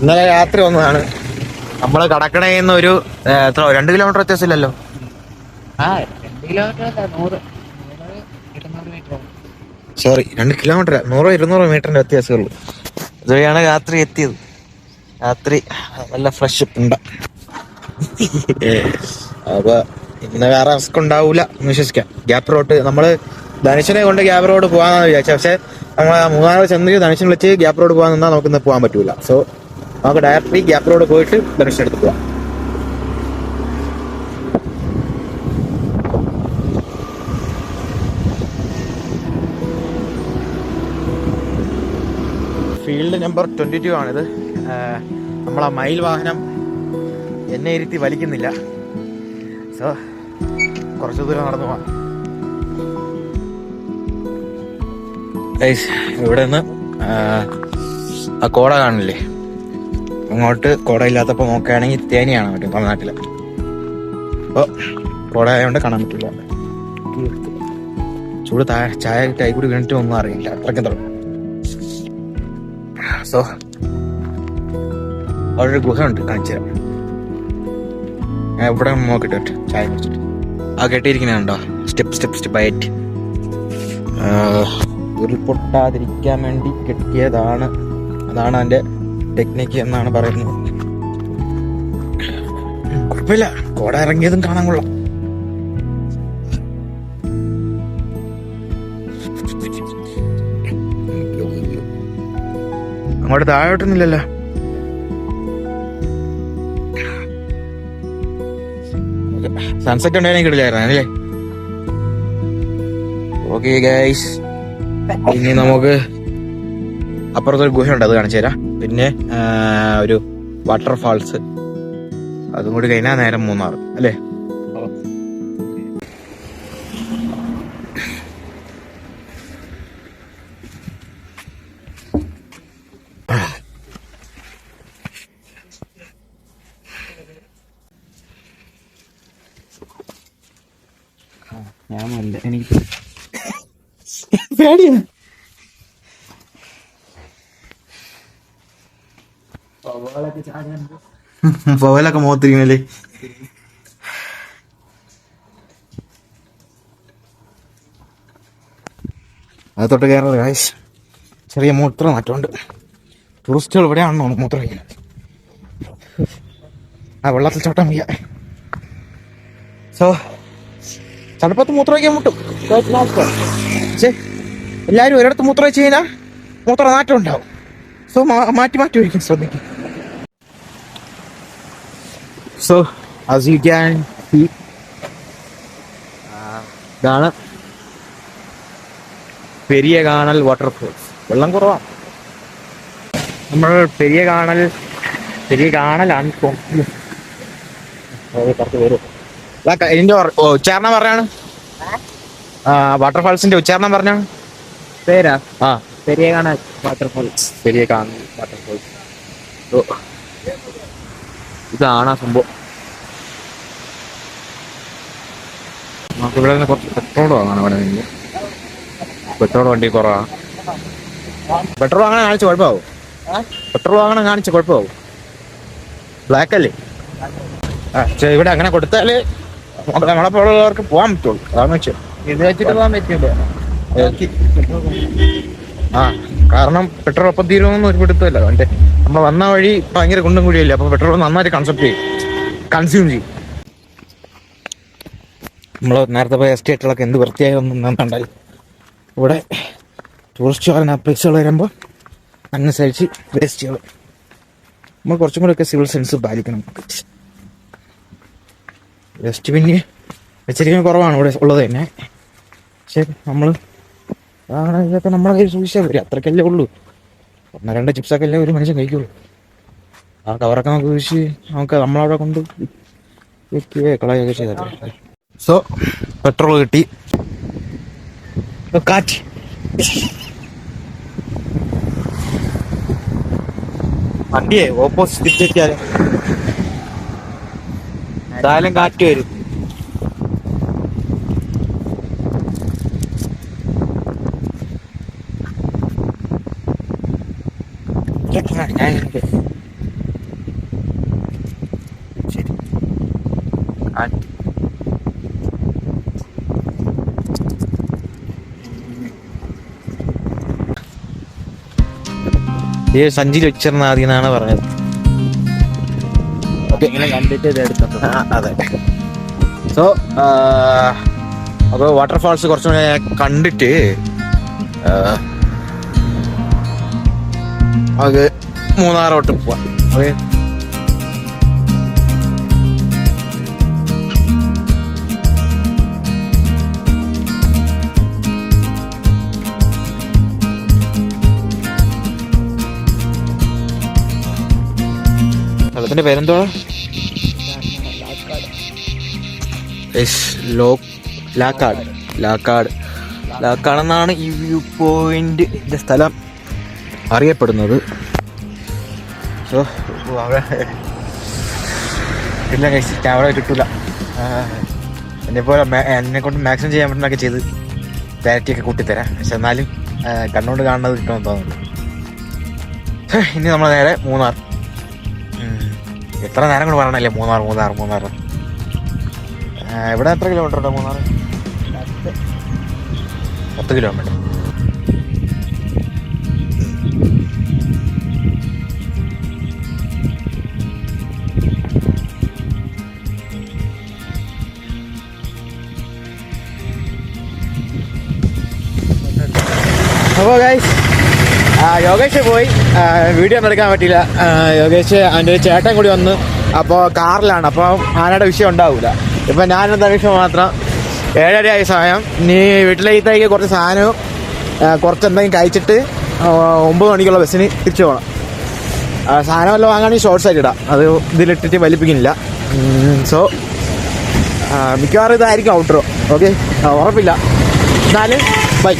ഇന്നലെ രാത്രി വന്നതാണ്. നമ്മള് കടക്കണേന്ന് ഒരു എത്ര 2 കിലോമീറ്റർ വ്യത്യാസമില്ലല്ലോ. 2 കിലോമീറ്റർ 100 മീറ്റർ. സോറി, 2 കിലോമീറ്റർ 100-200 മീറ്ററിന്റെ വ്യത്യാസമുള്ളൂ. ഇതുവഴിയാണ് രാത്രി എത്തിയത്. രാത്രി നല്ല ഫ്രഷ് പുണ്ട. അപ്പൊ ഇന്ന് വേറെ റിസ്ക് ഉണ്ടാവൂല എന്ന് വിശ്വസിക്കാം. ഗ്യാപ്പ് റോഡ് നമ്മള് ധനുഷിനെ കൊണ്ട് ഗ്യാപ്പ് റോഡ് പോകാന്നാണ് വിചാരിച്ചത്. പക്ഷെ നമ്മൾ മൂന്നാറ് ചെന്ന് ധനുഷിനെ വിളിച്ച് ഗ്യാപ്പ് റോഡ് പോകാൻ നിന്നാൽ നമുക്ക് ഇന്ന് പോകാൻ പറ്റൂല. സോ നമുക്ക് ഡയറക്റ്റ്ലി ഗ്യാപ്പ് റോഡ് പോയിട്ട് ധനുഷിന്റെ അടുത്ത് പോവാം. ഫീൽഡ് നമ്പർ 22 ആണിത്. നമ്മളാ മയിൽ വാഹനം എന്നെ ഇരുത്തി വലിക്കുന്നില്ല. സോ കുറച്ച് ദൂരം നടന്നു പോവാം. ഇവിടെ നിന്ന് ആ കോട കാണില്ലേ, അങ്ങോട്ട് കോട ഇല്ലാത്തപ്പോൾ നോക്കുകയാണെങ്കിൽ തേനിയാണ് പറ്റും തമിഴ്നാട്ടില്. അപ്പോൾ കോട ആയതുകൊണ്ട് കാണാൻ പറ്റില്ല. ചൂട് ചായ കൈ കൂടി വീണിട്ട് ഒന്നും അറിയില്ല, അത്രയ്ക്കും തുടങ്ങും. സോ അവിടെ ഒരു ഗുഹ ഉണ്ട്, കാണിച്ചു തരാം. ഞാൻ ഇവിടെ നോക്കിട്ട് ചായ കുടിച്ചിട്ട് ആ കെട്ടിയിരിക്കുന്നുണ്ടോ, സ്റ്റെപ്പ് ആയിട്ട് ഉരുൾപൊട്ടാതിരിക്കാൻ വേണ്ടി കെട്ടിയതാണ്. അതാണ് അതിന്റെ ടെക്നിക്ക് എന്നാണ് പറയുന്നത്. കുഴപ്പമില്ല, കോട ഇറങ്ങിയതും കാണാൻ കൊള്ളാം. അങ്ങോട്ട് താഴോട്ടൊന്നുമില്ലല്ലോ. സൺസെറ്റ് ഉണ്ടായിരുന്നെങ്കിൽ കിടിലായിരുന്നു അല്ലേ. ഓക്കെ ഗൈസ്, ഇനി നമുക്ക് അപ്പുറത്തൊരു ഗുഹയുണ്ട്, അത് കാണിച്ചു തരാം. പിന്നെ ഒരു വാട്ടർഫാൾസ്, അതും കൂടി കഴിഞ്ഞാൽ നേരം മൂന്നാർ അല്ലേ. ഞാൻ എനിക്ക് പേടിയാണ്. പവലൊക്കെ മുഖത്തിരിക്കണല്ലേ. അത് തൊട്ട് കയറുന്നത് ഗൈസ്. ചെറിയ മൂത്ര മാറ്റമുണ്ട്. ടൂറിസ്റ്റുകൾ ഇവിടെയാണോ മൂത്രം വയ്ക്കുന്നത്? ആ വെള്ളത്തിൽ ചവിട്ടാൻ വയ്യ. സോ തണുപ്പത്ത് മൂത്രം വയ്ക്കാൻ മുട്ടും. പക്ഷേ എല്ലാവരും ഒരിടത്ത് മൂത്രം വെച്ച് കഴിഞ്ഞാൽ മൂത്ര നാറ്റം ഉണ്ടാവും. സോ മാറ്റി വയ്ക്കും, ശ്രദ്ധിക്കും. So as you can see, ഇതാണ് പെരിയ കാണൽ വാട്ടർഫോൾസ്. വെള്ളം കുറവാണ്. നമ്മൾ പെരിയ കാണലാണ് ഇതിന്റെ ഉച്ചാരണം പറഞ്ഞാണ്. വാട്ടർഫാൾസിന്റെ ഉച്ചാരണം പറഞ്ഞാണ്. പേരാ ആ, പെരിയ കാണൽ വാട്ടർഫോൾസ്. പെരിയ കാണൽ വാട്ടർഫോൾസ്. ഇതാണ് ആ സംഭവം. നമുക്ക് ഇവിടെ നിന്ന് കുറച്ച് പെട്രോൾ വാങ്ങണം. ഇവിടെ നിന്ന് പെട്രോൾ വണ്ടി കുറവാണ്. പെട്രോൾ വാങ്ങണ കാണിച്ച കുഴപ്പമാവും. പെട്രോൾ വാങ്ങണ കാണിച്ച കുഴപ്പമാവും. ബ്ലാക്ക് അല്ലേ. ഇവിടെ അങ്ങനെ കൊടുത്താല് നമ്മളെപ്പോലുള്ളവർക്ക് പോകാൻ പറ്റുള്ളൂ. അതാന്ന് വെച്ചാൽ ഇത് വെച്ചിട്ട് പോകാൻ പറ്റില്ല. കാരണം പെട്രോൾ ഒപ്പം തീരുമെന്ന് ഒരു പിടുത്തമല്ല. അവൻ്റെ നമ്മൾ വന്ന വഴി ഭയങ്കര കുണ്ടും കുഴിയല്ലേ. അപ്പൊ പെട്രോൾ നന്നായിട്ട് കൺസ്യൂം ചെയ്യും. നമ്മൾ നേരത്തെ പോയ എസ്റ്റേറ്റുകളൊക്കെ എന്ത് വൃത്തിയായി ഒന്നും നന്നുണ്ടായി. ഇവിടെ ടൂറിസ്റ്റുകാരന് പൈസകൾ വരുമ്പോൾ അനുസരിച്ച് വേസ്റ്റുകൾ നമ്മൾ കുറച്ചും കൂടെ ഒക്കെ സിവിൽ സെൻസ് പാലിക്കണം. വേസ്റ്റ് പിന്നെ വെച്ചിരിക്കുന്നത് കുറവാണ് ഇവിടെ ഉള്ളത് തന്നെ. പക്ഷെ നമ്മൾ ഇതൊക്കെ നമ്മളെ കയ്യിൽ സൂക്ഷിച്ചാൽ വരും. അത്രയ്ക്കല്ലേ ഉള്ളൂ. 1-2 ചിപ്സൊക്കെ അല്ലേ ഒരു മനുഷ്യൻ കഴിക്കുള്ളൂ. ആ കവറൊക്കെ നമുക്ക് സൂക്ഷിച്ച് നമുക്ക് നമ്മളവിടെ കൊണ്ട് വെക്കുകയോ കളയുകയൊക്കെ ചെയ്തല്ലേ. സോ പെട്രോൾ കിട്ടി. കാറ്റ് വണ്ടിയെ ഓപ്പോസിറ്റ് തിരിച്ചെത്തിയാലും എന്തായാലും കാറ്റ് വരും. ഈ സഞ്ചിയിൽ വെച്ചിരുന്ന ആദ്യം എന്നാണ് പറഞ്ഞത്. ഓക്കെ, ഇങ്ങനെ കണ്ടിട്ട് ഇത് എടുത്തോ. അതെ. സോ അപ്പോൾ വാട്ടർഫാൾസ് കുറച്ചും കൂടെ കണ്ടിട്ട് അത് മൂന്നാറോട്ട് പോവാം. ഓക്കെ, സ്ഥലത്തിന്റെ പേരെന്തോ ലാക്കാടെന്നാണ് ഈ വ്യൂ പോയിന്റ് സ്ഥലം അറിയപ്പെടുന്നത്. സോ അവിടെ ഇല്ല കഴിച്ച് ക്യാമറ കിട്ടൂല. എന്നെ കൊണ്ട് മാക്സിമം ചെയ്യാൻ പറ്റുന്നൊക്കെ ചെയ്ത് ക്ലാരിറ്റിയൊക്കെ കൂട്ടിത്തരാം. പക്ഷെ എന്നാലും കണ്ണുകൊണ്ട് കാണുന്നത് കിട്ടുമെന്ന് തോന്നുന്നു. ഇനി നമ്മൾ നേരെ മൂന്നാർ. എത്ര നേരം കൊണ്ട് പറയണല്ലേ മൂന്നാർ. ഇവിടെ എത്ര കിലോമീറ്റർ ഉണ്ടോ മൂന്നാർ? 10 കിലോമീറ്റർ. അപ്പോൾ ഗൈസ് യോഗേഷ് പോയി, വീഡിയോ ഒന്നും എടുക്കാൻ പറ്റിയില്ല. യോഗേഷ് അവൻ്റെ ഒരു ചേട്ടൻ കൂടി വന്ന്, അപ്പോൾ കാറിലാണ്, അപ്പോൾ ആനയുടെ വിഷയം ഉണ്ടാവില്ല. ഇപ്പം ഞാനെന്താ വിഷയം മാത്രം 7:30 ആയ സമയം. ഇനി വീട്ടിലേക്ക് കുറച്ച് സാധനവും കുറച്ച് എന്തെങ്കിലും കഴിച്ചിട്ട് 9 മണിക്കുള്ള ബസ്സിന് തിരിച്ചു പോകണം. സാധനമെല്ലാം വാങ്ങാണെങ്കിൽ ഷോർട്സ് ആയിട്ട് ഇടാം, അത് ഇതിലിട്ടിട്ട് വലിപ്പിക്കുന്നില്ല. സോ മിക്കവാറും ഇതായിരിക്കും ഔട്ട്രോ. ഓക്കെ, ഉറപ്പില്ല. എന്നാലും ബൈ.